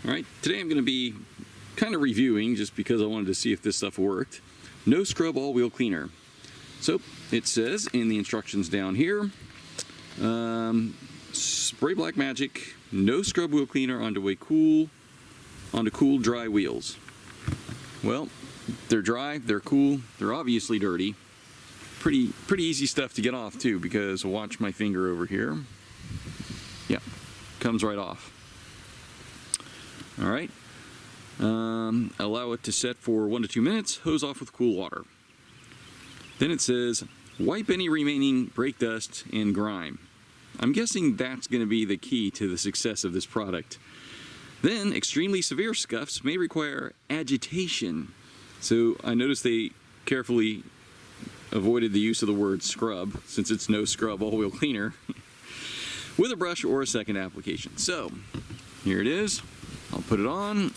Alright, today I'm going to be kind of reviewing, just because I wanted to see if this stuff worked, No Scrub All-Wheel Cleaner. So, it says in the instructions down here, spray black magic, no scrub wheel cleaner onto cool, dry wheels. Well, they're dry, they're cool, they're obviously dirty. Pretty easy stuff to get off too, because watch my finger over here. Yeah, comes right off. Alright, allow it to set for 1 to 2 minutes, hose off with cool water. Then it says, wipe any remaining brake dust and grime. I'm guessing that's going to be the key to the success of this product. Then, extremely severe scuffs may require agitation. So I noticed they carefully avoided the use of the word scrub, since it's no scrub all-wheel cleaner, with a brush or a second application. So, here it is. I'll put it on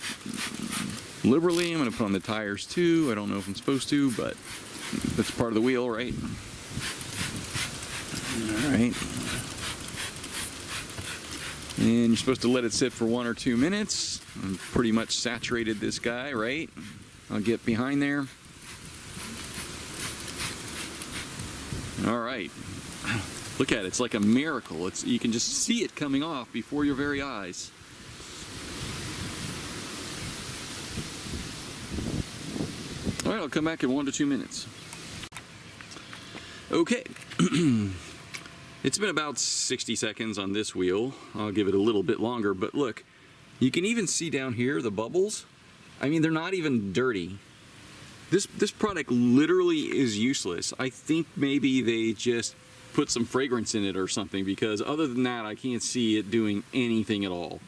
liberally. I'm going to put on the tires too. I don't know if I'm supposed to, but that's part of the wheel, right? Alright. And you're supposed to let it sit for 1 or 2 minutes. I'm pretty much saturated this guy, right? I'll get behind there. Alright. Look at it, it's like a miracle. You can just see it coming off before your very eyes. Alright, I'll come back in 1 to 2 minutes. Okay. It's been about 60 seconds on this wheel. I'll give it a little bit longer, but look, you can even see down here the bubbles. I mean, they're not even dirty. This product literally is useless. I think maybe they just put some fragrance in it or something, because other than that, I can't see it doing anything at all.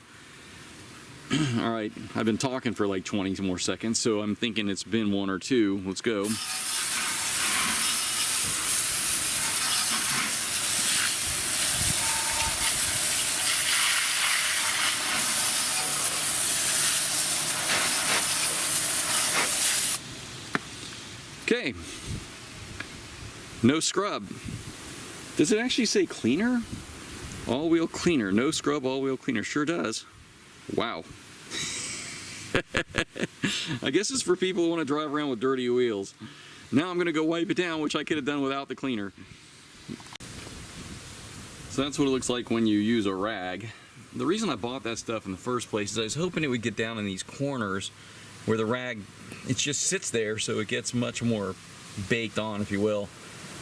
Alright, I've been talking for like 20 more seconds, so I'm thinking it's been 1 or 2. Let's go. Okay. No scrub. Does it actually say cleaner? All-wheel cleaner. No scrub all-wheel cleaner. Sure does. Wow. I guess it's for people who want to drive around with dirty wheels. Now I'm going to go wipe it down, which I could have done without the cleaner. So that's what it looks like when you use a rag. The reason I bought that stuff in the first place is I was hoping it would get down in these corners where the rag, it just sits there, so it gets much more baked on, if you will,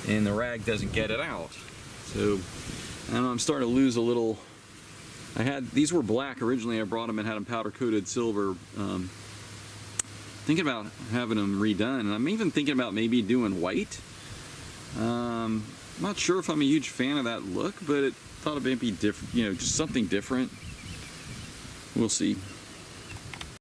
and the rag doesn't get it out. So, I don't know, I'm starting to lose a little. These were black originally. I brought them and had them powder coated silver. Thinking about having them redone, and I'm even thinking about maybe doing white. I'm not sure if I'm a huge fan of that look, but thought it might be different, you know, just something different. We'll see.